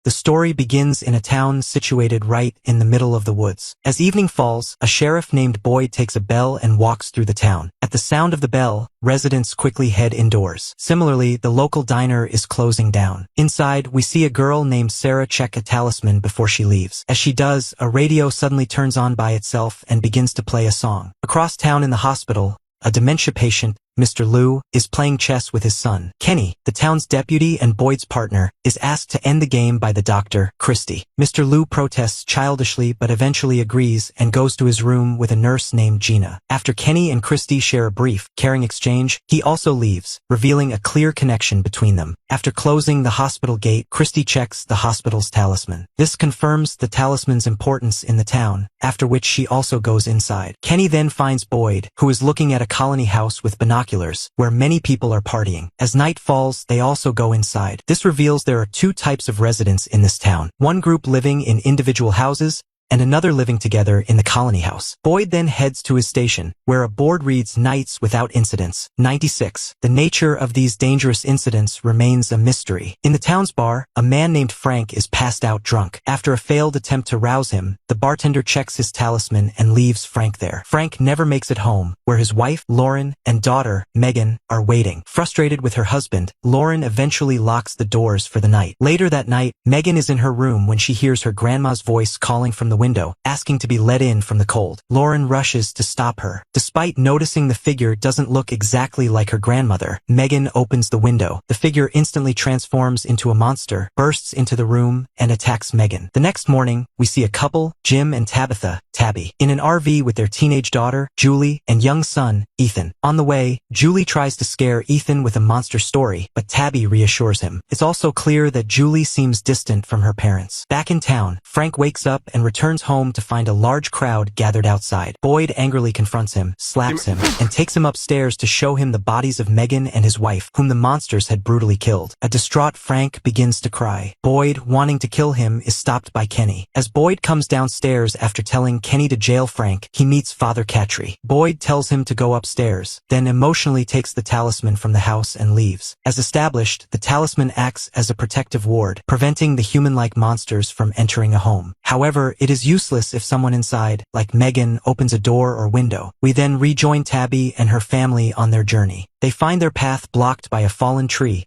The story begins in a town situated right in the middle of the woods. As evening falls, a sheriff named Boyd takes a bell and walks through the town. At the sound of the bell, residents quickly head indoors. Similarly, the local diner is closing down. Inside, we see a girl named Sarah check a talisman before she leaves. As she does, a radio suddenly turns on by itself and begins to play a song. Across town in the hospital, a dementia patient, Mr. Liu, is playing chess with his son. Kenny, the town's deputy and Boyd's partner, is asked to end the game by the doctor, Christy. Mr. Liu protests childishly but eventually agrees and goes to his room with a nurse named Gina. After Kenny and Christy share a brief, caring exchange, he also leaves, revealing a clear connection between them. After closing the hospital gate, Christy checks the hospital's talisman. This confirms the talisman's importance in the town, after which she also goes inside. Kenny then finds Boyd, who is looking at a colony house with binoculars, where many people are partying. As night falls, they also go inside. This reveals there are two types of residents in this town. One group living in individual houses, and another living together in the colony house. Boyd then heads to his station, where a board reads Nights Without Incidents. 96. The nature of these dangerous incidents remains a mystery. In the town's bar, a man named Frank is passed out drunk. After a failed attempt to rouse him, the bartender checks his talisman and leaves Frank there. Frank never makes it home, where his wife, Lauren, and daughter, Megan, are waiting. Frustrated with her husband, Lauren eventually locks the doors for the night. Later that night, Megan is in her room when she hears her grandma's voice calling from the window, asking to be let in from the cold. Lauren rushes to stop her. Despite noticing the figure doesn't look exactly like her grandmother, Megan opens the window. The figure instantly transforms into a monster, bursts into the room, and attacks Megan. The next morning, we see a couple, Jim and Tabitha, Tabby, in an RV with their teenage daughter, Julie, and young son, Ethan. On the way, Julie tries to scare Ethan with a monster story, but Tabby reassures him. It's also clear that Julie seems distant from her parents. Back in town, Frank wakes up and returns home to find a large crowd gathered outside. Boyd angrily confronts him, slaps him, and takes him upstairs to show him the bodies of Megan and his wife, whom the monsters had brutally killed. A distraught Frank begins to cry. Boyd, wanting to kill him, is stopped by Kenny. As Boyd comes downstairs after telling Kenny to jail Frank, he meets Father Catry. Boyd tells him to go upstairs, then emotionally takes the talisman from the house and leaves. As established, the talisman acts as a protective ward, preventing the human-like monsters from entering a home. However, it is useless if someone inside, like Megan, opens a door or window. We then rejoin Tabby and her family on their journey. They find their path blocked by a fallen tree.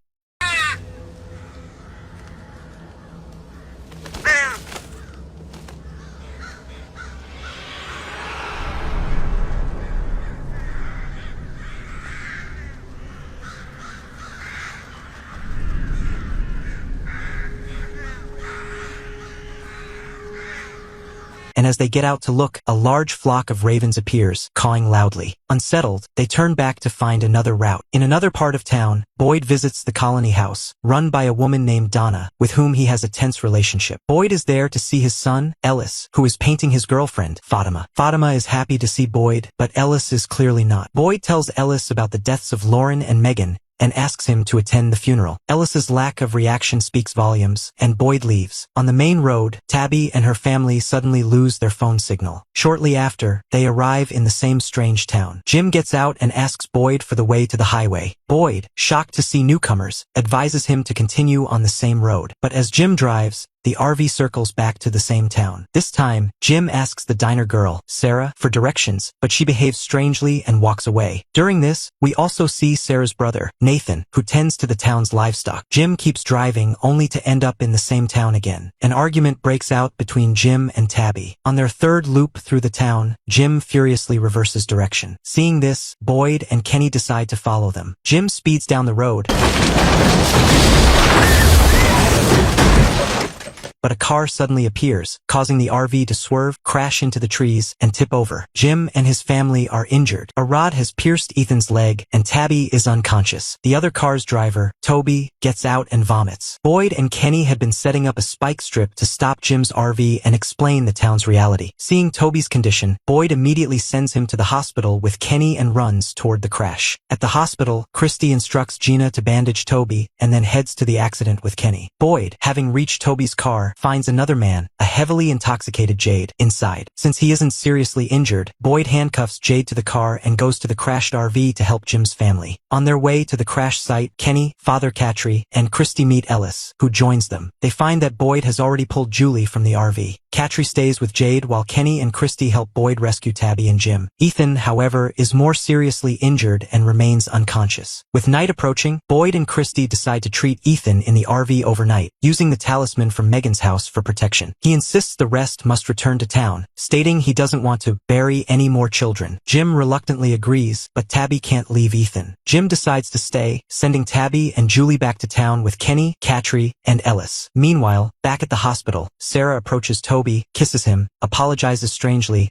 And as they get out to look, a large flock of ravens appears, cawing loudly. Unsettled, they turn back to find another route. In another part of town, Boyd visits the colony house, run by a woman named Donna, with whom he has a tense relationship. Boyd is there to see his son, Ellis, who is painting his girlfriend, Fatima. Fatima is happy to see Boyd, but Ellis is clearly not. Boyd tells Ellis about the deaths of Lauren and Megan, and asks him to attend the funeral. Ellis's lack of reaction speaks volumes, and Boyd leaves. On the main road, Tabby and her family suddenly lose their phone signal. Shortly after, they arrive in the same strange town. Jim gets out and asks Boyd for the way to the highway. Boyd, shocked to see newcomers, advises him to continue on the same road. But as Jim drives, the RV circles back to the same town. This time, Jim asks the diner girl, Sarah, for directions, but she behaves strangely and walks away. During this, we also see Sarah's brother, Nathan, who tends to the town's livestock. Jim keeps driving only to end up in the same town again. An argument breaks out between Jim and Tabby. On their third loop through the town, Jim furiously reverses direction. Seeing this, Boyd and Kenny decide to follow them. Jim speeds down the road, but a car suddenly appears, causing the RV to swerve, crash into the trees, and tip over. Jim and his family are injured. A rod has pierced Ethan's leg, and Tabby is unconscious. The other car's driver, Toby, gets out and vomits. Boyd and Kenny had been setting up a spike strip to stop Jim's RV and explain the town's reality. Seeing Toby's condition, Boyd immediately sends him to the hospital with Kenny and runs toward the crash. At the hospital, Christy instructs Gina to bandage Toby, and then heads to the accident with Kenny. Boyd, having reached Toby's car, car, finds another man, a heavily intoxicated Jade, inside. Since he isn't seriously injured, Boyd handcuffs Jade to the car and goes to the crashed RV to help Jim's family. On their way to the crash site, Kenny, Father Katri, and Christy meet Ellis, who joins them. They find that Boyd has already pulled Julie from the RV. Katri stays with Jade while Kenny and Christy help Boyd rescue Tabby and Jim. Ethan, however, is more seriously injured and remains unconscious. With night approaching, Boyd and Christy decide to treat Ethan in the RV overnight, using the talisman from Megan's house for protection. He insists the rest must return to town, stating he doesn't want to bury any more children. Jim reluctantly agrees, but Tabby can't leave Ethan. Jim decides to stay, sending Tabby and Julie back to town with Kenny, Katri, and Ellis. Meanwhile, back at the hospital, Sarah approaches Toby, kisses him, apologizes strangely,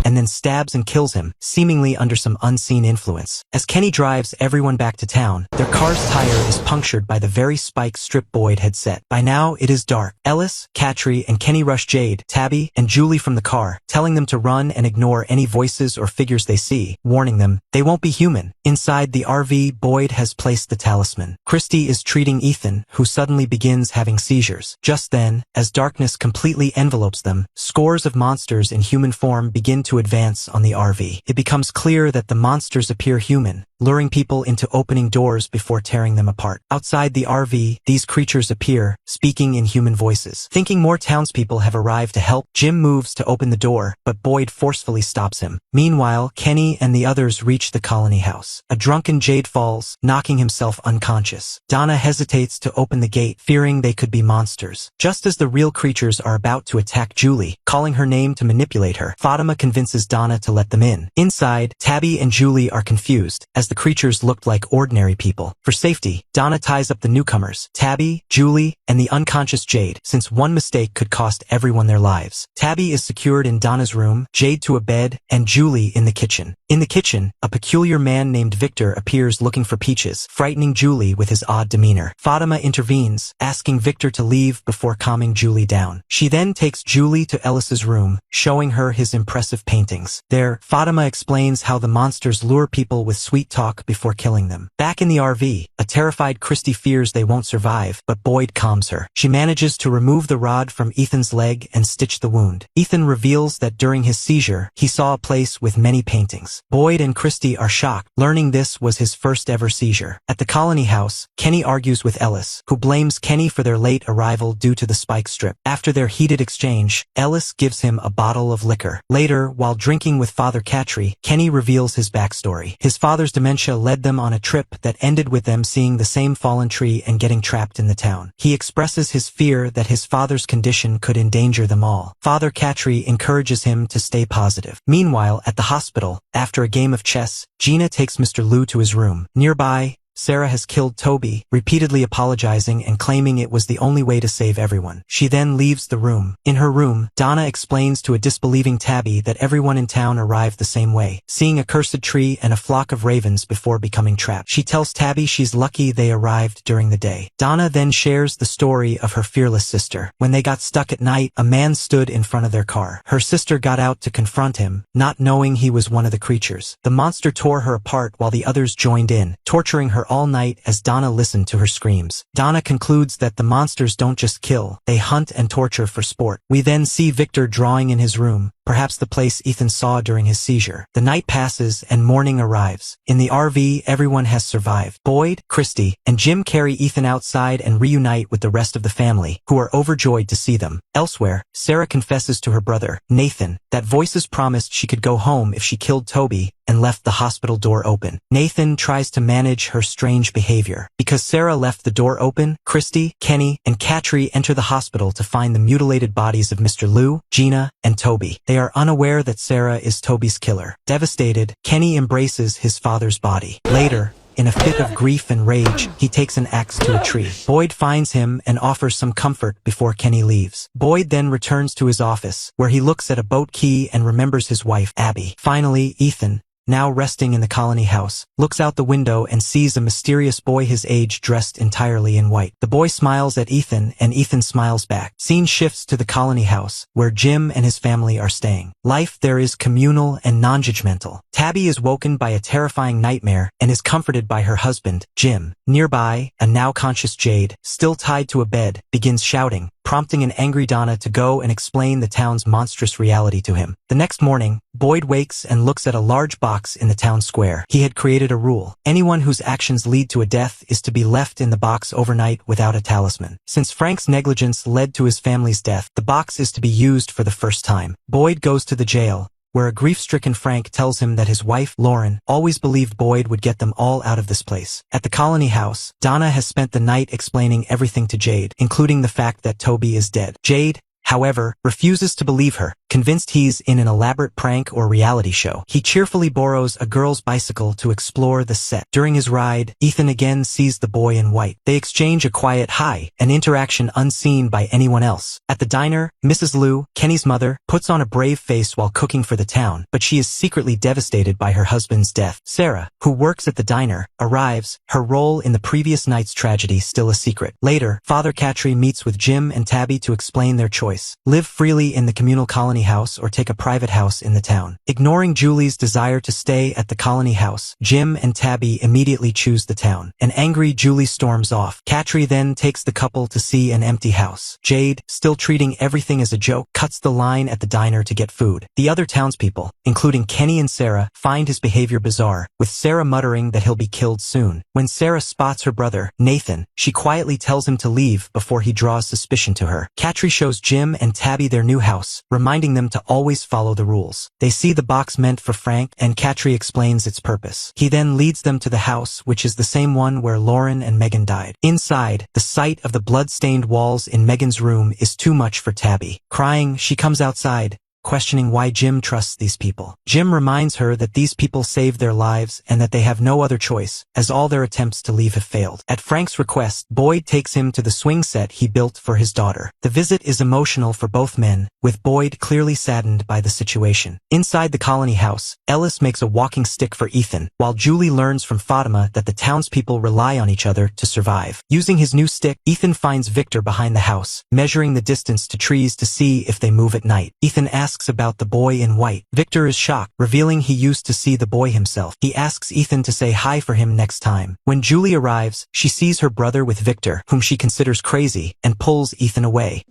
and then stabs and kills him, seemingly under some unseen influence. As Kenny drives everyone back to town, their car's tire is punctured by the very spike strip Boyd had set. By now, it is dark. Ellis, Katri, and Kenny rush Jade, Tabby, and Julie from the car, telling them to run and ignore any voices or figures they see, warning them they won't be human. Inside the RV, Boyd has placed the talisman. Christy is treating Ethan, who suddenly begins having seizures. Just then, as darkness completely envelopes them, scores of monsters in human form begin to advance on the RV. It becomes clear that the monsters appear human, luring people into opening doors before tearing them apart. Outside the RV, these creatures appear, speaking in human voices. Thinking more townspeople have arrived to help, Jim moves to open the door, but Boyd forcefully stops him. Meanwhile, Kenny and the others reach the colony house. A drunken Jade falls, knocking himself unconscious. Donna hesitates to open the gate, fearing they could be monsters. Just as the real creatures are about to attack Julie, calling her name to manipulate her, Fatima convinces Donna to let them in. Inside, Tabby and Julie are confused, as the creatures looked like ordinary people. For safety, Donna ties up the newcomers, Tabby, Julie, and the unconscious Jade, since one mistake could cost everyone their lives. Tabby is secured in Donna's room, Jade to a bed, and Julie in the kitchen. In the kitchen, a peculiar man named Victor appears looking for Peaches, frightening Julie with his odd demeanor. Fatima intervenes, asking Victor to leave before calming Julie down. She then takes Julie to Ellis's room, showing her his impressive paintings. There, Fatima explains how the monsters lure people with sweet talk before killing them. Back in the RV, a terrified Christy fears they won't survive, but Boyd calms her. She manages to remove the rod from Ethan's leg and stitch the wound. Ethan reveals that during his seizure, he saw a place with many paintings. Boyd and Christy are shocked, learning this was his first ever seizure. At the colony house, Kenny argues with Ellis, who blames Kenny for their late arrival due to the spike strip. After their heated exchange, Ellis gives him a bottle of liquor. Later, while drinking with Father Katri, Kenny reveals his backstory. His father's dementia led them on a trip that ended with them seeing the same fallen tree and getting trapped in the town. He expresses his fear that his father's condition could endanger them all. Father Katri encourages him to stay positive. Meanwhile, at the hospital, after a game of chess, Gina takes Mr. Liu to his room. Nearby, Sarah has killed Toby, repeatedly apologizing and claiming it was the only way to save everyone. She then leaves the room. In her room, Donna explains to a disbelieving Tabby that everyone in town arrived the same way, seeing a cursed tree and a flock of ravens before becoming trapped. She tells Tabby she's lucky they arrived during the day. Donna then shares the story of her fearless sister. When they got stuck at night, a man stood in front of their car. Her sister got out to confront him, not knowing he was one of the creatures. The monster tore her apart while the others joined in, torturing her all night as Donna listened to her screams. Donna concludes that the monsters don't just kill, they hunt and torture for sport. We then see Victor drawing in his room, perhaps the place Ethan saw during his seizure. The night passes and morning arrives. In the RV, everyone has survived. Boyd, Christy, and Jim carry Ethan outside and reunite with the rest of the family, who are overjoyed to see them. Elsewhere, Sarah confesses to her brother, Nathan, that Voices promised she could go home if she killed Toby, and left the hospital door open. Nathan tries to manage her strange behavior. Because Sarah left the door open, Christy, Kenny, and Katri enter the hospital to find the mutilated bodies of Mr. Liu, Gina, and Toby. They are unaware that Sarah is Toby's killer. Devastated, Kenny embraces his father's body. Later, in a fit of grief and rage, he takes an axe to a tree. Boyd finds him and offers some comfort before Kenny leaves. Boyd then returns to his office, where he looks at a boat key and remembers his wife, Abby. Finally, Ethan, now resting in the colony house, looks out the window and sees a mysterious boy his age dressed entirely in white. The boy smiles at Ethan and Ethan smiles back. Scene shifts to the colony house, where Jim and his family are staying. Life there is communal and non-judgmental. Tabby is woken by a terrifying nightmare and is comforted by her husband, Jim. Nearby, a now conscious Jade, still tied to a bed, begins shouting, prompting an angry Donna to go and explain the town's monstrous reality to him. The next morning, Boyd wakes and looks at a large box in the town square. He had created a rule. Anyone whose actions lead to a death is to be left in the box overnight without a talisman. Since Frank's negligence led to his family's death, the box is to be used for the first time. Boyd goes to the jail, where a grief-stricken Frank tells him that his wife, Lauren, always believed Boyd would get them all out of this place. At the colony house, Donna has spent the night explaining everything to Jade, including the fact that Toby is dead. Jade, however, refuses to believe her, convinced he's in an elaborate prank or reality show. He cheerfully borrows a girl's bicycle to explore the set. During his ride, Ethan again sees the boy in white. They exchange a quiet hi, an interaction unseen by anyone else. At the diner, Mrs. Liu, Kenny's mother, puts on a brave face while cooking for the town, but she is secretly devastated by her husband's death. Sarah, who works at the diner, arrives, her role in the previous night's tragedy still a secret. Later, Father Katri meets with Jim and Tabby to explain their choice. Live freely in the communal colony house or take a private house in the town. Ignoring Julie's desire to stay at the colony house, Jim and Tabby immediately choose the town. An angry Julie storms off. Katri then takes the couple to see an empty house. Jade, still treating everything as a joke, cuts the line at the diner to get food. The other townspeople, including Kenny and Sarah, find his behavior bizarre, with Sarah muttering that he'll be killed soon. When Sarah spots her brother, Nathan, she quietly tells him to leave before he draws suspicion to her. Katri shows Jim and Tabby their new house, reminding them to always follow the rules. They see the box meant for Frank, and Katri explains its purpose. He then leads them to the house, which is the same one where Lauren and Megan died. Inside, the sight of the blood-stained walls in Megan's room is too much for Tabby. Crying, she comes outside, questioning why Jim trusts these people. Jim reminds her that these people saved their lives and that they have no other choice, as all their attempts to leave have failed. At Frank's request, Boyd takes him to the swing set he built for his daughter. The visit is emotional for both men, with Boyd clearly saddened by the situation. Inside the colony house, Ellis makes a walking stick for Ethan, while Julie learns from Fatima that the townspeople rely on each other to survive. Using his new stick, Ethan finds Victor behind the house, measuring the distance to trees to see if they move at night. Ethan asks about the boy in white. Victor is shocked, revealing he used to see the boy himself. He asks Ethan to say hi for him next time. When Julie arrives, she sees her brother with Victor, whom she considers crazy, and pulls Ethan away.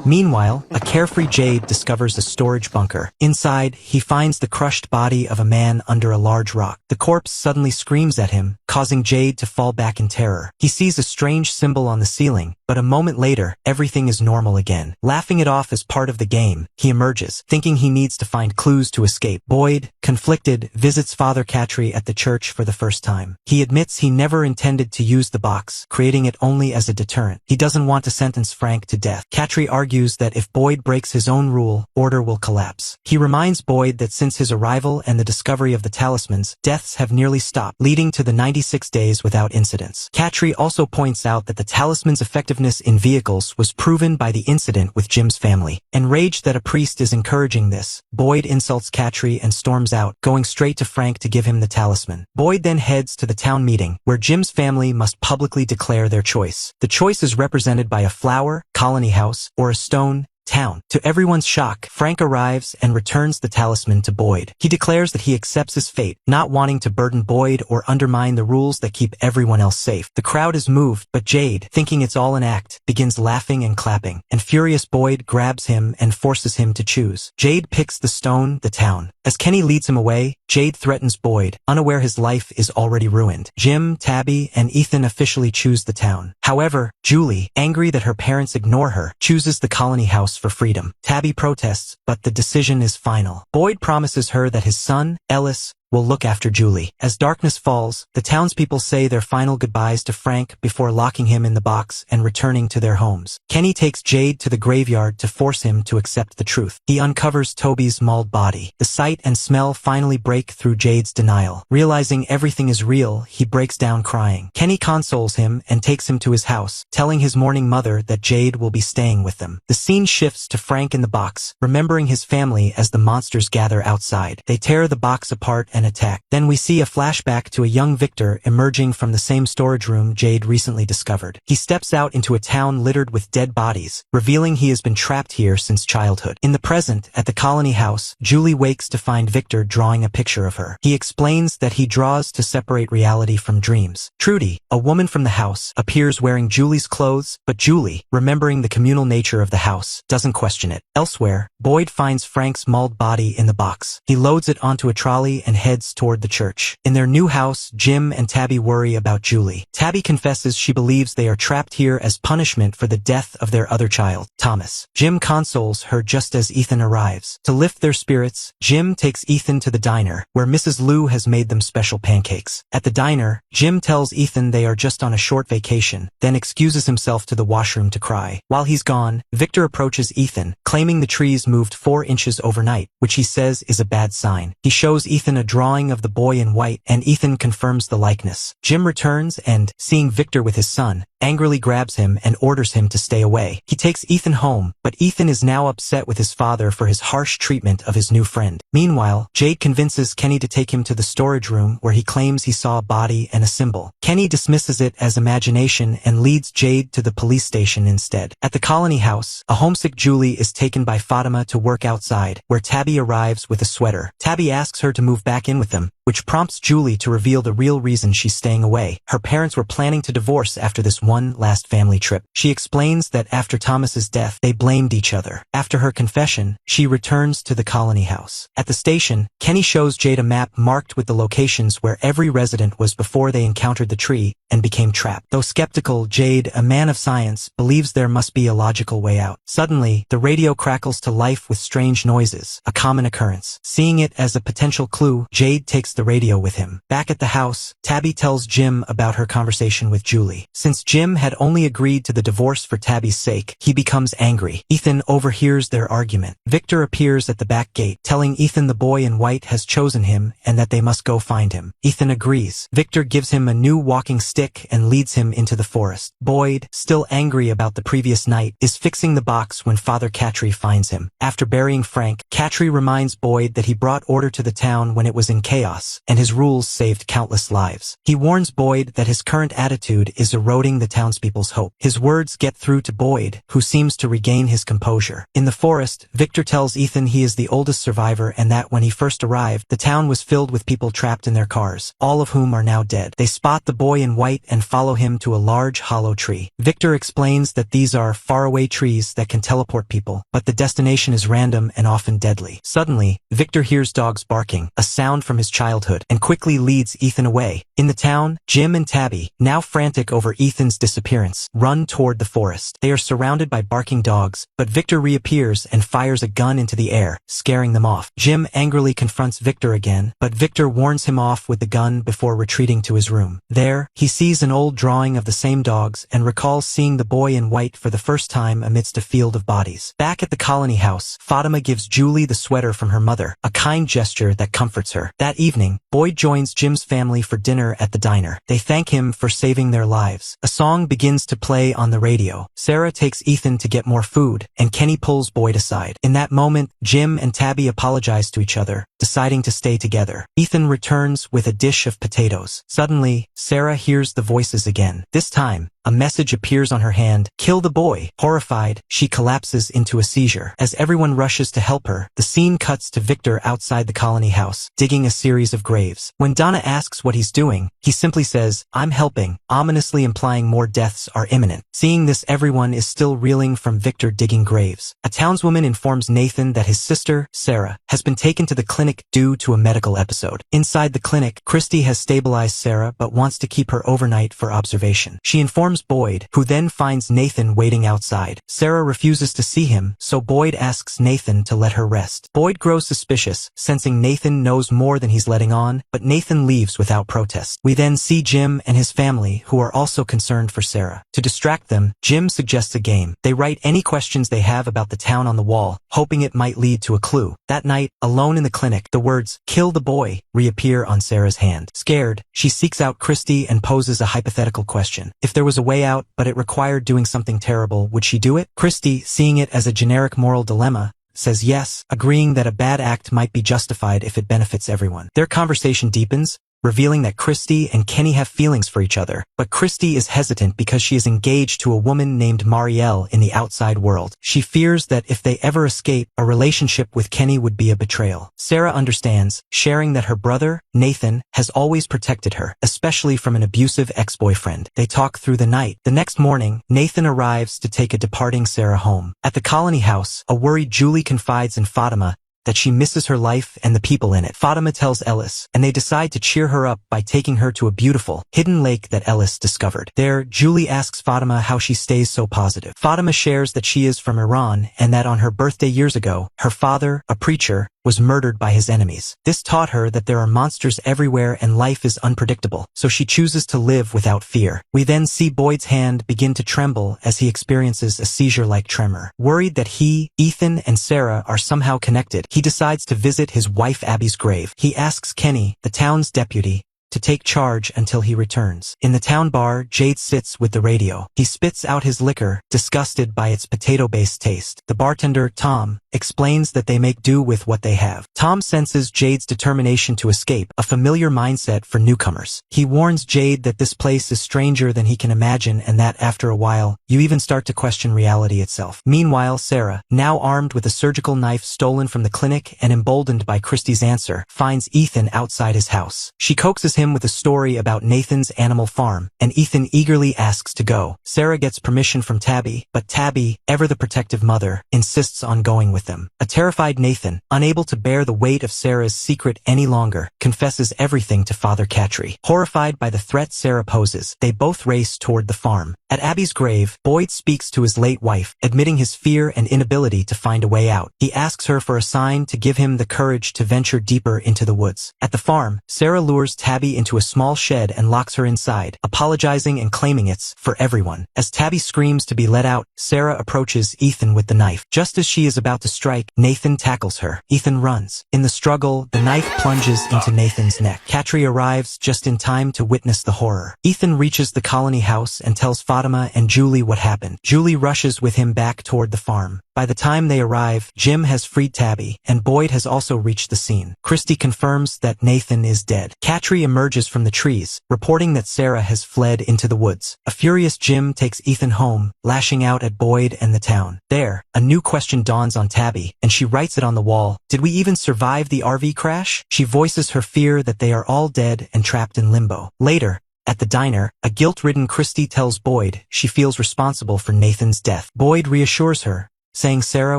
Meanwhile, a carefree Jade discovers a storage bunker. Inside, he finds the crushed body of a man under a large rock. The corpse suddenly screams at him, causing Jade to fall back in terror. He sees a strange symbol on the ceiling, but a moment later, everything is normal again. Laughing it off as part of the game, he emerges, thinking he needs to find clues to escape. Boyd, conflicted, visits Father Katri at the church for the first time. He admits he never intended to use the box, creating it only as a deterrent. He doesn't want to sentence Frank to death. Katri argues that if Boyd breaks his own rule, order will collapse. He reminds Boyd that since his arrival and the discovery of the talismans, deaths have nearly stopped, leading to the 96 days without incidents. Katri also points out that the talisman's effectiveness in vehicles was proven by the incident with Jim's family. Enraged that a priest is encouraging this, Boyd insults Katri and storms out, going straight to Frank to give him the talisman. Boyd then heads to the town meeting, where Jim's family must publicly declare their choice. The choice is represented by a flower, colony house, or a stone, town. To everyone's shock, Frank arrives and returns the talisman to Boyd. He declares that he accepts his fate, not wanting to burden Boyd or undermine the rules that keep everyone else safe. The crowd is moved, but Jade, thinking it's all an act, begins laughing and clapping, and furious Boyd grabs him and forces him to choose. Jade picks the stone, the town. As Kenny leads him away, Jade threatens Boyd, unaware his life is already ruined. Jim, Tabby, and Ethan officially choose the town. However, Julie, angry that her parents ignore her, chooses the colony house for freedom. Tabby protests, but the decision is final. Boyd promises her that his son, Ellis, will look after Julie. As darkness falls, the townspeople say their final goodbyes to Frank before locking him in the box and returning to their homes. Kenny takes Jade to the graveyard to force him to accept the truth. He uncovers Toby's mauled body. The sight and smell finally break through Jade's denial. Realizing everything is real, he breaks down crying. Kenny consoles him and takes him to his house, telling his mourning mother that Jade will be staying with them. The scene shifts to Frank in the box, remembering his family as the monsters gather outside. They tear the box apart and attack. Then we see a flashback to a young Victor emerging from the same storage room Jade recently discovered. He steps out into a town littered with dead bodies, revealing he has been trapped here since childhood. In the present, at the colony house, Julie wakes to find Victor drawing a picture of her. He explains that he draws to separate reality from dreams. Trudy, a woman from the house, appears wearing Julie's clothes, but Julie, remembering the communal nature of the house, doesn't question it. Elsewhere, Boyd finds Frank's mauled body in the box. He loads it onto a trolley and heads toward the church. In their new house, Jim and Tabby worry about Julie. Tabby confesses she believes they are trapped here as punishment for the death of their other child, Thomas. Jim consoles her just as Ethan arrives. To lift their spirits, Jim takes Ethan to the diner, where Mrs. Lou has made them special pancakes. At the diner, Jim tells Ethan they are just on a short vacation, then excuses himself to the washroom to cry. While he's gone, Victor approaches Ethan, claiming the trees moved 4 inches overnight, which he says is a bad sign. He shows Ethan a drawing of the boy in white, and Ethan confirms the likeness. Jim returns and, seeing Victor with his son, angrily grabs him and orders him to stay away. He takes Ethan home, but Ethan is now upset with his father for his harsh treatment of his new friend. Meanwhile, Jade convinces Kenny to take him to the storage room where he claims he saw a body and a symbol. Kenny dismisses it as imagination and leads Jade to the police station instead. At the colony house, a homesick Julie is taken by Fatima to work outside, where Tabby arrives with a sweater. Tabby asks her to move back in with them, which prompts Julie to reveal the real reason she's staying away. Her parents were planning to divorce after this one last family trip. She explains that after Thomas's death, they blamed each other. After her confession, she returns to the colony house. At the station, Kenny shows Jade a map marked with the locations where every resident was before they encountered the tree and became trapped. Though skeptical, Jade, a man of science, believes there must be a logical way out. Suddenly, the radio crackles to life with strange noises, a common occurrence. Seeing it as a potential clue, Jade takes the radio with him. Back at the house, Tabby tells Jim about her conversation with Julie. Since Jim had only agreed to the divorce for Tabby's sake, he becomes angry. Ethan overhears their argument. Victor appears at the back gate, telling Ethan the boy in white has chosen him and that they must go find him. Ethan agrees. Victor gives him a new walking stick and leads him into the forest. Boyd, still angry about the previous night, is fixing the box when Father Cattry finds him. After burying Frank, Cattry reminds Boyd that he brought order to the town when it was in chaos, and his rules saved countless lives. He warns Boyd that his current attitude is eroding the townspeople's hope. His words get through to Boyd, who seems to regain his composure. In the forest, Victor tells Ethan he is the oldest survivor and that when he first arrived, the town was filled with people trapped in their cars, all of whom are now dead. They spot the boy in white and follow him to a large hollow tree. Victor explains that these are faraway trees that can teleport people, but the destination is random and often deadly. Suddenly, Victor hears dogs barking, a sound from his childhood, and quickly leads Ethan away. In the town, Jim and Tabby, now frantic over Ethan's disappearance, run toward the forest. They are surrounded by barking dogs, but Victor reappears and fires a gun into the air, scaring them off. Jim angrily confronts Victor again, but Victor warns him off with the gun before retreating to his room. There, he sees an old drawing of the same dogs and recalls seeing the boy in white for the first time amidst a field of bodies. Back at the colony house, Fatima gives Julie the sweater from her mother, a kind gesture that comforts her. That evening, Boyd joins Jim's family for dinner at the diner. They thank him for saving their lives. A song begins to play on the radio. Sarah takes Ethan to get more food, and Kenny pulls Boyd aside. In that moment, Jim and Tabby apologize to each other, deciding to stay together. Ethan returns with a dish of potatoes. Suddenly, Sarah hears the voices again. This time, a message appears on her hand, "Kill the boy." Horrified, she collapses into a seizure. As everyone rushes to help her, the scene cuts to Victor outside the colony house, digging a series of graves. When Donna asks what he's doing, he simply says, "I'm helping," ominously implying more deaths are imminent. Seeing this, everyone is still reeling from Victor digging graves. A townswoman informs Nathan that his sister, Sarah, has been taken to the clinic due to a medical episode. Inside the clinic, Christy has stabilized Sarah but wants to keep her overnight for observation. She informs informs Boyd, who then finds Nathan waiting outside. Sarah refuses to see him, so Boyd asks Nathan to let her rest. Boyd grows suspicious, sensing Nathan knows more than he's letting on, but Nathan leaves without protest. We then see Jim and his family, who are also concerned for Sarah. To distract them, Jim suggests a game. They write any questions they have about the town on the wall, hoping it might lead to a clue. That night, alone in the clinic, the words, "Kill the boy," reappear on Sarah's hand. Scared, she seeks out Christy and poses a hypothetical question. If there was a way out, but it required doing something terrible, would she do it? Christy, seeing it as a generic moral dilemma, says yes, agreeing that a bad act might be justified if it benefits everyone. Their conversation deepens, revealing that Christy and Kenny have feelings for each other, but Christy is hesitant because she is engaged to a woman named Marielle in the outside world. She fears that if they ever escape, a relationship with Kenny would be a betrayal. Sarah understands, sharing that her brother, Nathan, has always protected her, especially from an abusive ex-boyfriend. They talk through the night. The next morning, Nathan arrives to take a departing Sarah home. At the colony house, a worried Julie confides in Fatima that she misses her life and the people in it. Fatima tells Ellis, and they decide to cheer her up by taking her to a beautiful, hidden lake that Ellis discovered. There, Julie asks Fatima how she stays so positive. Fatima shares that she is from Iran and that on her birthday years ago, her father, a preacher, was murdered by his enemies. This taught her that there are monsters everywhere and life is unpredictable, so she chooses to live without fear. We then see Boyd's hand begin to tremble as he experiences a seizure-like tremor. Worried that he, Ethan, and Sarah are somehow connected, he decides to visit his wife Abby's grave. He asks Kenny, the town's deputy, to take charge until he returns. In the town bar, Jade sits with the radio. He spits out his liquor, disgusted by its potato-based taste. The bartender, Tom, explains that they make do with what they have. Tom senses Jade's determination to escape, a familiar mindset for newcomers. He warns Jade that this place is stranger than he can imagine and that after a while, you even start to question reality itself. Meanwhile, Sarah, now armed with a surgical knife stolen from the clinic and emboldened by Christy's answer, finds Ethan outside his house. She coaxes him with a story about Nathan's animal farm, and Ethan eagerly asks to go. Sarah gets permission from Tabby, but Tabby, ever the protective mother, insists on going with them. A terrified Nathan, unable to bear the weight of Sarah's secret any longer, confesses everything to Father Catry. Horrified by the threat Sarah poses, they both race toward the farm. At Abby's grave, Boyd speaks to his late wife, admitting his fear and inability to find a way out. He asks her for a sign to give him the courage to venture deeper into the woods. At the farm, Sarah lures Tabby into a small shed and locks her inside, apologizing and claiming it's for everyone. As Tabby screams to be let out, Sarah approaches Ethan with the knife. Just as she is about to strike, Nathan tackles her. Ethan runs. In the struggle, the knife plunges into Nathan's neck. Catry arrives just in time to witness the horror. Ethan reaches the colony house and tells Fatima and Julie what happened. Julie rushes with him back toward the farm. By the time they arrive, Jim has freed Tabby, and Boyd has also reached the scene. Christy confirms that Nathan is dead. Catry emerges from the trees, reporting that Sarah has fled into the woods. A furious Jim takes Ethan home, lashing out at Boyd and the town. There, a new question dawns on Tabby, and she writes it on the wall. Did we even survive the RV crash? She voices her fear that they are all dead and trapped in limbo. Later, at the diner, a guilt-ridden Christy tells Boyd she feels responsible for Nathan's death. Boyd reassures her, saying Sarah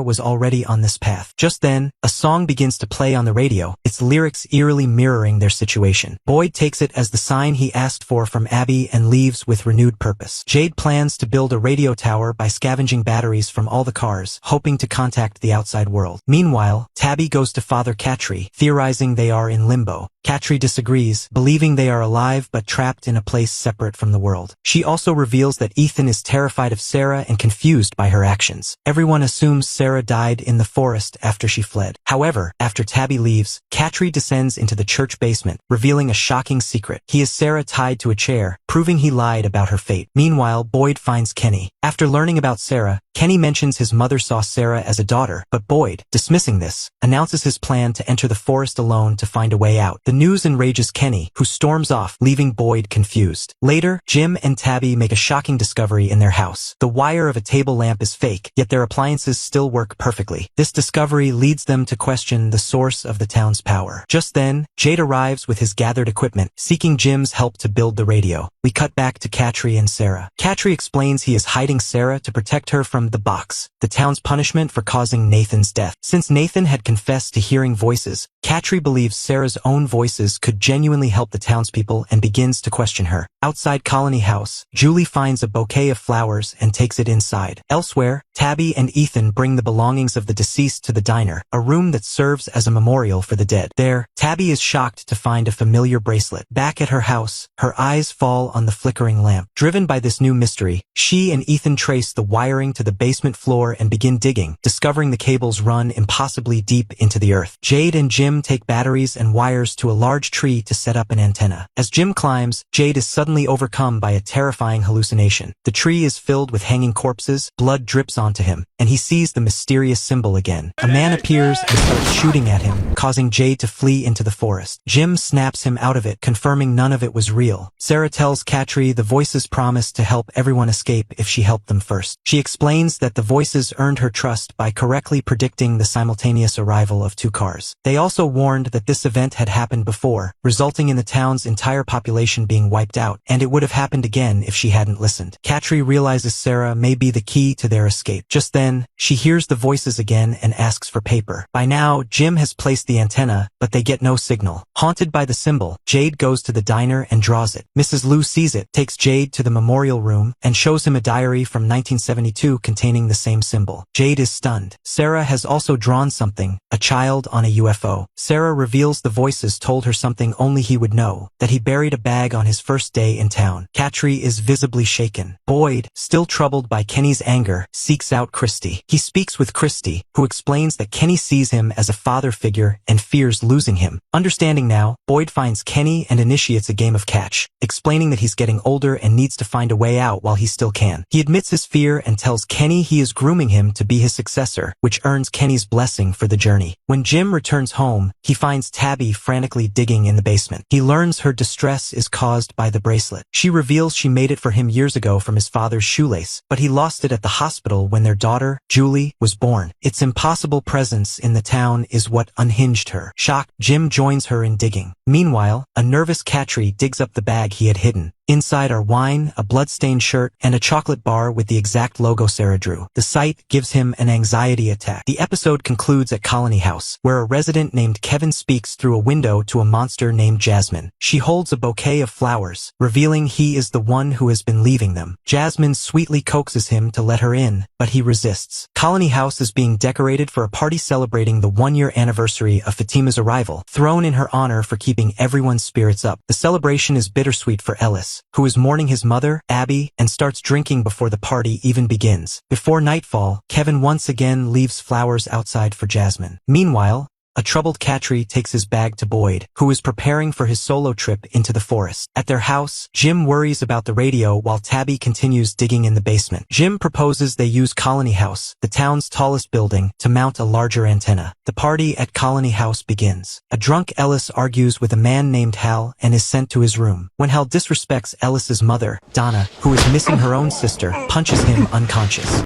was already on this path. Just then, a song begins to play on the radio, its lyrics eerily mirroring their situation. Boyd takes it as the sign he asked for from Abby and leaves with renewed purpose. Jade plans to build a radio tower by scavenging batteries from all the cars, hoping to contact the outside world. Meanwhile, Tabby goes to Father Catry, theorizing they are in limbo. Catry disagrees, believing they are alive but trapped in a place separate from the world. She also reveals that Ethan is terrified of Sarah and confused by her actions. Everyone assumes Sarah died in the forest after she fled. However, after Tabby leaves, Catry descends into the church basement, revealing a shocking secret. He has Sarah tied to a chair, proving he lied about her fate. Meanwhile, Boyd finds Kenny. After learning about Sarah, Kenny mentions his mother saw Sarah as a daughter, but Boyd, dismissing this, announces his plan to enter the forest alone to find a way out. The news enrages Kenny, who storms off, leaving Boyd confused. Later, Jim and Tabby make a shocking discovery in their house. The wire of a table lamp is fake, yet their appliances still work perfectly. This discovery leads them to question the source of the town's power. Just then, Jade arrives with his gathered equipment, seeking Jim's help to build the radio. We cut back to Catry and Sarah. Catry explains he is hiding Sarah to protect her from the box, the town's punishment for causing Nathan's death. Since Nathan had confessed to hearing voices, Catry believes Sarah's own voice voices could genuinely help the townspeople and begins to question her. Outside Colony House, Julie finds a bouquet of flowers and takes it inside. Elsewhere, Tabby and Ethan bring the belongings of the deceased to the diner, a room that serves as a memorial for the dead. There, Tabby is shocked to find a familiar bracelet. Back at her house, her eyes fall on the flickering lamp. Driven by this new mystery, she and Ethan trace the wiring to the basement floor and begin digging, discovering the cables run impossibly deep into the earth. Jade and Jim take batteries and wires to a large tree to set up an antenna. As Jim climbs, Jade is suddenly overcome by a terrifying hallucination. The tree is filled with hanging corpses, blood drips onto him, and he sees the mysterious symbol again. A man appears and starts shooting at him, causing Jade to flee into the forest. Jim snaps him out of it, confirming none of it was real. Sarah tells Katri the voices promised to help everyone escape if she helped them first. She explains that the voices earned her trust by correctly predicting the simultaneous arrival of 2 cars. They also warned that this event had happened before, resulting in the town's entire population being wiped out, and it would have happened again if she hadn't listened. Katri realizes Sarah may be the key to their escape. Just then, she hears the voices again and asks for paper. By now, Jim has placed the antenna, but they get no signal. Haunted by the symbol, Jade goes to the diner and draws it. Mrs. Liu sees it, takes Jade to the memorial room, and shows him a diary from 1972 containing the same symbol. Jade is stunned. Sarah has also drawn something, a child on a UFO. Sarah reveals the voices told her something only he would know, that he buried a bag on his first day in town. Katri is visibly shaken. Boyd, still troubled by Kenny's anger, seeks out Christy. He speaks with Christy, who explains that Kenny sees him as a father figure and fears losing him. Understanding now, Boyd finds Kenny and initiates a game of catch, explaining that he's getting older and needs to find a way out while he still can. He admits his fear and tells Kenny he is grooming him to be his successor, which earns Kenny's blessing for the journey. When Jim returns home, he finds Tabby frantically digging in the basement. He learns her distress is caused by the bracelet. She reveals she made it for him years ago from his father's shoelace, but he lost it at the hospital when their daughter, Julie, was born. Its impossible presence in the town is what unhinged her. Shocked, Jim joins her in digging. Meanwhile, a nervous Katri digs up the bag he had hidden. Inside are wine, a blood-stained shirt, and a chocolate bar with the exact logo Sarah drew. The sight gives him an anxiety attack. The episode concludes at Colony House, where a resident named Kevin speaks through a window to a monster named Jasmine. She holds a bouquet of flowers, revealing he is the one who has been leaving them. Jasmine sweetly coaxes him to let her in, but he resists. Colony House is being decorated for a party celebrating the 1-year anniversary of Fatima's arrival, thrown in her honor for keeping everyone's spirits up. The celebration is bittersweet for Ellis, who is mourning his mother, Abby, and starts drinking before the party even begins. Before nightfall, Kevin once again leaves flowers outside for Jasmine. Meanwhile, a troubled Katri takes his bag to Boyd, who is preparing for his solo trip into the forest. At their house, Jim worries about the radio while Tabby continues digging in the basement. Jim proposes they use Colony House, the town's tallest building, to mount a larger antenna. The party at Colony House begins. A drunk Ellis argues with a man named Hal and is sent to his room. When Hal disrespects Ellis's mother, Donna, who is missing her own sister, punches him unconscious.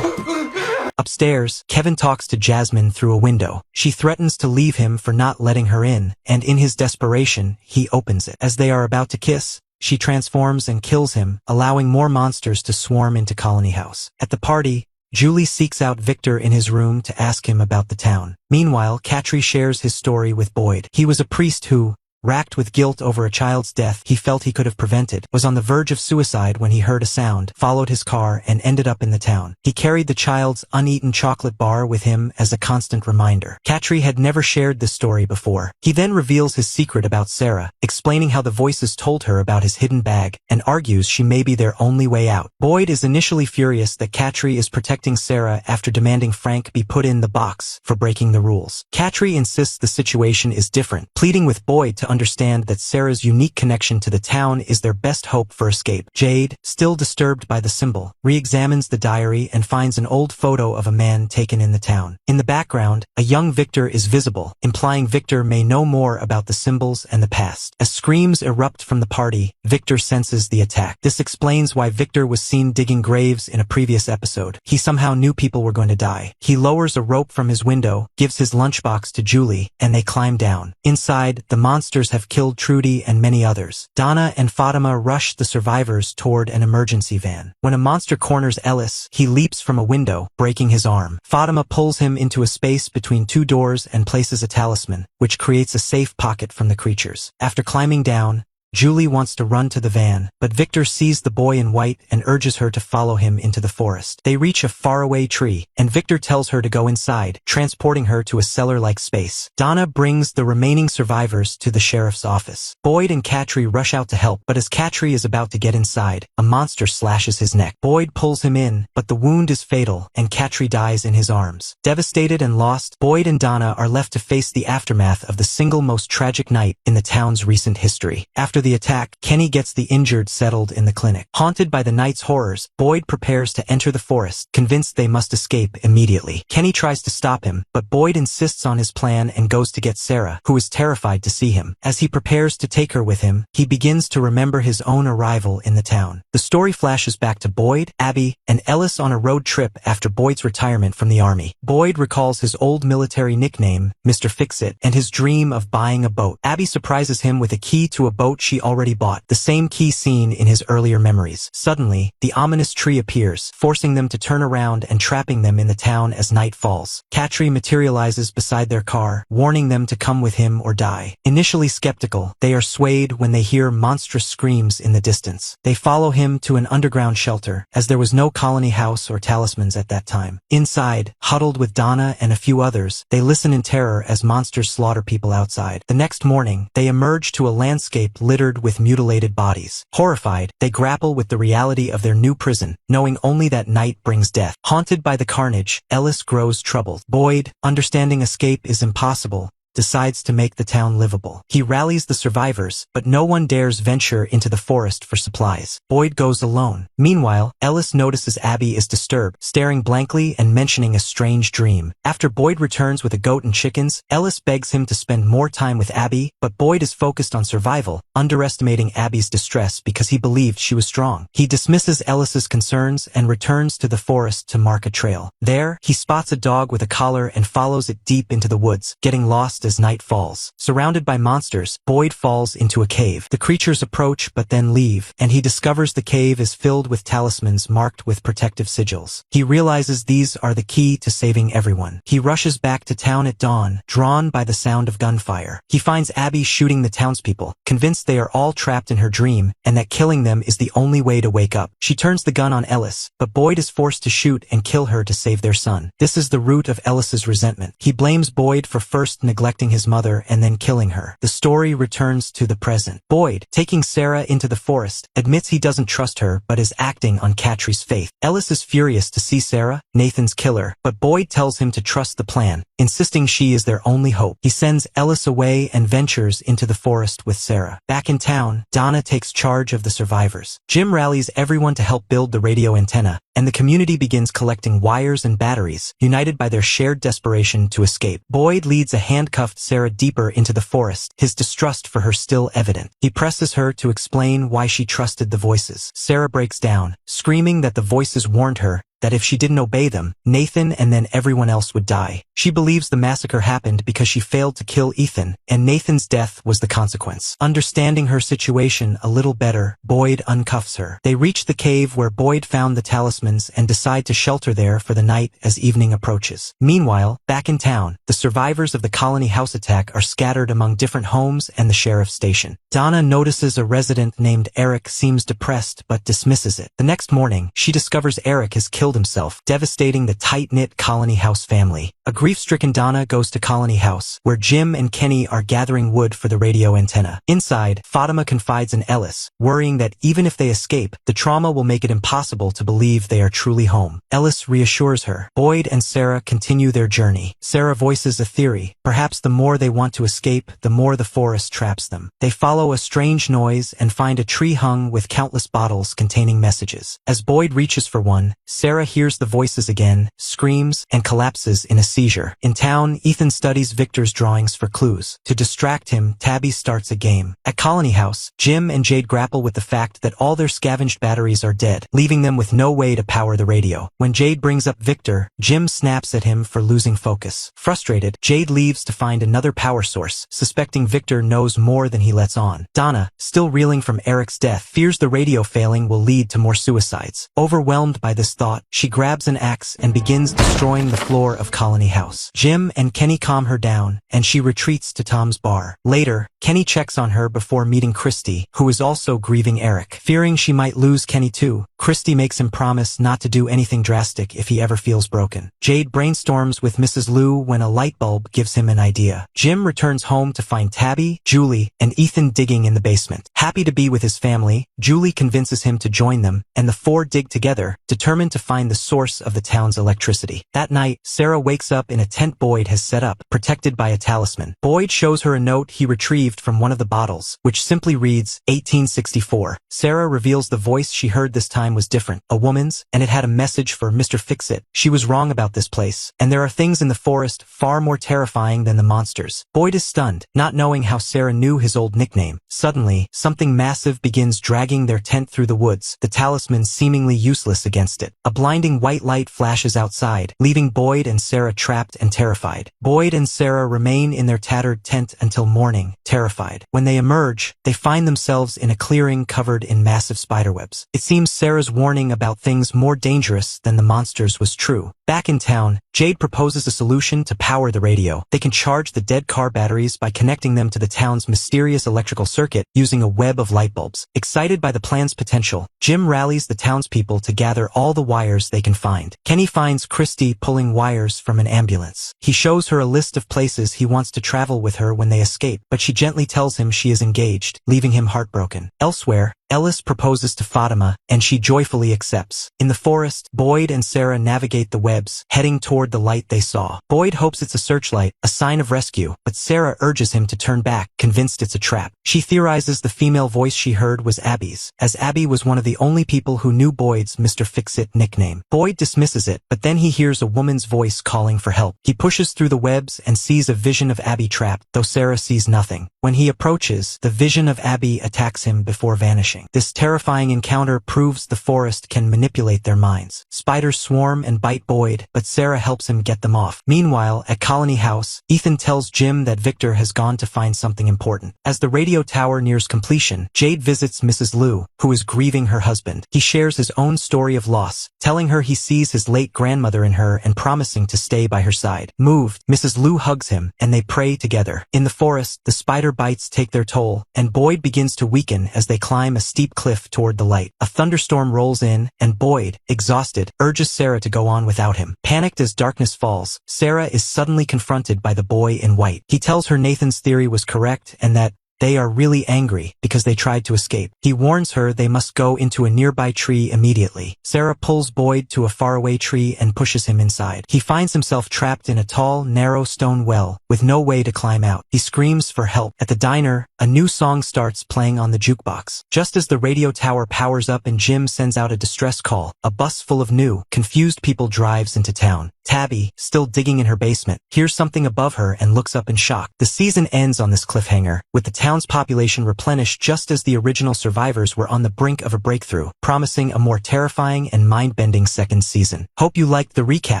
Upstairs, Kevin talks to Jasmine through a window. She threatens to leave him for not letting her in, and in his desperation, he opens it. As they are about to kiss, she transforms and kills him, allowing more monsters to swarm into Colony House. At the party, Julie seeks out Victor in his room to ask him about the town. Meanwhile, Katri shares his story with Boyd. He was a priest who, racked with guilt over a child's death he felt he could have prevented, was on the verge of suicide when he heard a sound, followed his car, and ended up in the town. He carried the child's uneaten chocolate bar with him as a constant reminder. Katri had never shared this story before. He then reveals his secret about Sarah, explaining how the voices told her about his hidden bag, and argues she may be their only way out. Boyd is initially furious that Katri is protecting Sarah after demanding Frank be put in the box for breaking the rules. Katri insists the situation is different, pleading with Boyd to to understand that Sarah's unique connection to the town is their best hope for escape. Jade, still disturbed by the symbol, re-examines the diary and finds an old photo of a man taken in the town. In the background, a young Victor is visible, implying Victor may know more about the symbols and the past. As screams erupt from the party, Victor senses the attack. This explains why Victor was seen digging graves in a previous episode. He somehow knew people were going to die. He lowers a rope from his window, gives his lunchbox to Julie, and they climb down. Inside, the monsters have killed Trudy and many others. Donna and Fatima rush the survivors toward an emergency van. When a monster corners Ellis, he leaps from a window, breaking his arm. Fatima pulls him into a space between two doors and places a talisman, which creates a safe pocket from the creatures. After climbing down, Julie wants to run to the van, but Victor sees the boy in white and urges her to follow him into the forest. They reach a faraway tree, and Victor tells her to go inside, transporting her to a cellar-like space. Donna brings the remaining survivors to the sheriff's office. Boyd and Katri rush out to help, but as Katri is about to get inside, a monster slashes his neck. Boyd pulls him in, but the wound is fatal, and Katri dies in his arms. Devastated and lost, Boyd and Donna are left to face the aftermath of the single most tragic night in the town's recent history. After the attack, Kenny gets the injured settled in the clinic. Haunted by the night's horrors, Boyd prepares to enter the forest, convinced they must escape immediately. Kenny tries to stop him, but Boyd insists on his plan and goes to get Sarah, who is terrified to see him. As he prepares to take her with him, he begins to remember his own arrival in the town. The story flashes back to Boyd, Abby, and Ellis on a road trip after Boyd's retirement from the army. Boyd recalls his old military nickname, Mr. Fix-It, and his dream of buying a boat. Abby surprises him with a key to a boat she already bought, the same key seen in his earlier memories. Suddenly, the ominous tree appears, forcing them to turn around and trapping them in the town as night falls. Katri materializes beside their car, warning them to come with him or die. Initially skeptical, they are swayed when they hear monstrous screams in the distance. They follow him to an underground shelter, as there was no colony house or talismans at that time. Inside, huddled with Donna and a few others, they listen in terror as monsters slaughter people outside. The next morning, they emerge to a landscape littered with mutilated bodies. Horrified, they grapple with the reality of their new prison, knowing only that night brings death. Haunted by the carnage, Ellis grows troubled. Boyd, understanding escape is impossible, decides to make the town livable. He rallies the survivors, but no one dares venture into the forest for supplies. Boyd goes alone. Meanwhile, Ellis notices Abby is disturbed, staring blankly and mentioning a strange dream. After Boyd returns with a goat and chickens, Ellis begs him to spend more time with Abby, but Boyd is focused on survival, underestimating Abby's distress because he believed she was strong. He dismisses Ellis's concerns and returns to the forest to mark a trail. There, he spots a dog with a collar and follows it deep into the woods, getting lost as night falls. Surrounded by monsters, Boyd falls into a cave. The creatures approach but then leave, and he discovers the cave is filled with talismans marked with protective sigils. He realizes these are the key to saving everyone. He rushes back to town at dawn, drawn by the sound of gunfire. He finds Abby shooting the townspeople, convinced they are all trapped in her dream, and that killing them is the only way to wake up. She turns the gun on Ellis, but Boyd is forced to shoot and kill her to save their son. This is the root of Ellis's resentment. He blames Boyd for first neglecting his mother and then killing her. The story returns to the present. Boyd, taking Sarah into the forest, admits he doesn't trust her but is acting on Katri's faith. Ellis is furious to see Sarah, Nathan's killer, but Boyd tells him to trust the plan, insisting she is their only hope. He sends Ellis away and ventures into the forest with Sarah. Back in town, Donna takes charge of the survivors. Jim rallies everyone to help build the radio antenna, and the community begins collecting wires and batteries, united by their shared desperation to escape. Boyd leads a handcuffed Sarah deeper into the forest, his distrust for her still evident. He presses her to explain why she trusted the voices. Sarah breaks down, screaming that the voices warned her that if she didn't obey them, Nathan and then everyone else would die. She believes the massacre happened because she failed to kill Ethan, and Nathan's death was the consequence. Understanding her situation a little better, Boyd uncuffs her. They reach the cave where Boyd found the talismans and decide to shelter there for the night as evening approaches. Meanwhile, back in town, the survivors of the colony house attack are scattered among different homes and the sheriff's station. Donna notices a resident named Eric seems depressed but dismisses it. The next morning, she discovers Eric has killed himself, devastating the tight-knit colony house family. A grief-stricken Donna goes to Colony House, where Jim and Kenny are gathering wood for the radio antenna. Inside, Fatima confides in Ellis, worrying that even if they escape, the trauma will make it impossible to believe they are truly home. Ellis reassures her. Boyd and Sarah continue their journey. Sarah voices a theory. Perhaps the more they want to escape, the more the forest traps them. They follow a strange noise and find a tree hung with countless bottles containing messages. As Boyd reaches for one, Sarah hears the voices again, screams, and collapses in a seizure. In town, Ethan studies Victor's drawings for clues. To distract him, Tabby starts a game. At Colony House, Jim and Jade grapple with the fact that all their scavenged batteries are dead, leaving them with no way to power the radio. When Jade brings up Victor, Jim snaps at him for losing focus. Frustrated, Jade leaves to find another power source, suspecting Victor knows more than he lets on. Donna, still reeling from Eric's death, fears the radio failing will lead to more suicides. Overwhelmed by this thought, she grabs an axe and begins destroying the floor of Colony House. Jim and Kenny calm her down, and she retreats to Tom's bar. Later, Kenny checks on her before meeting Christy, who is also grieving Eric. Fearing she might lose Kenny too, Christy makes him promise not to do anything drastic if he ever feels broken. Jade brainstorms with Mrs. Liu when a light bulb gives him an idea. Jim returns home to find Tabby, Julie, and Ethan digging in the basement. Happy to be with his family, Julie convinces him to join them, and the four dig together, determined to find the source of the town's electricity. That night, Sarah wakes up in a tent Boyd has set up, protected by a talisman. Boyd shows her a note he retrieved from one of the bottles, which simply reads, 1864. Sarah reveals the voice she heard this time was different, a woman's, and it had a message for Mr. Fix-It. She was wrong about this place, and there are things in the forest far more terrifying than the monsters. Boyd is stunned, not knowing how Sarah knew his old nickname. Suddenly, something massive begins dragging their tent through the woods, the talisman seemingly useless against it. A blinding white light flashes outside, leaving Boyd and Sarah trapped and terrified. Boyd and Sarah remain in their tattered tent until morning, terrified. When they emerge, they find themselves in a clearing covered in massive spiderwebs. It seems Sarah's warning about things more dangerous than the monsters was true. Back in town, Jade proposes a solution to power the radio. They can charge the dead car batteries by connecting them to the town's mysterious electrical circuit using a web of light bulbs. Excited by the plan's potential, Jim rallies the townspeople to gather all the wires they can find. Kenny finds Christy pulling wires from an ambulance. He shows her a list of places he wants to travel with her when they escape, but she gently tells him she is engaged, leaving him heartbroken. Elsewhere, Ellis proposes to Fatima, and she joyfully accepts. In the forest, Boyd and Sarah navigate the webs, heading toward the light they saw. Boyd hopes it's a searchlight, a sign of rescue, but Sarah urges him to turn back, convinced it's a trap. She theorizes the female voice she heard was Abby's, as Abby was one of the only people who knew Boyd's Mr. Fix-It nickname. Boyd dismisses it, but then he hears a woman's voice calling for help. He pushes through the webs and sees a vision of Abby trapped, though Sarah sees nothing. When he approaches, the vision of Abby attacks him before vanishing. This terrifying encounter proves the forest can manipulate their minds. Spiders swarm and bite Boyd, but Sarah helps him get them off. Meanwhile, at Colony House, Ethan tells Jim that Victor has gone to find something important. As the radio tower nears completion, Jade visits Mrs. Liu, who is grieving her husband. He shares his own story of loss, telling her he sees his late grandmother in her and promising to stay by her side. Moved, Mrs. Liu hugs him, and they pray together. In the forest, the spider bites take their toll, and Boyd begins to weaken as they climb a steep cliff toward the light. A thunderstorm rolls in, and Boyd, exhausted, urges Sarah to go on without him. Panicked as darkness falls, Sarah is suddenly confronted by the boy in white. He tells her Nathan's theory was correct and that they are really angry because they tried to escape. He warns her they must go into a nearby tree immediately. Sarah pulls Boyd to a faraway tree and pushes him inside. He finds himself trapped in a tall, narrow stone well with no way to climb out. He screams for help. At the diner, a new song starts playing on the jukebox. Just as the radio tower powers up and Jim sends out a distress call, a bus full of new, confused people drives into town. Tabby, still digging in her basement, hears something above her and looks up in shock. The season ends on this cliffhanger, with the town's population replenished just as the original survivors were on the brink of a breakthrough, promising a more terrifying and mind-bending second season. Hope you liked the recap.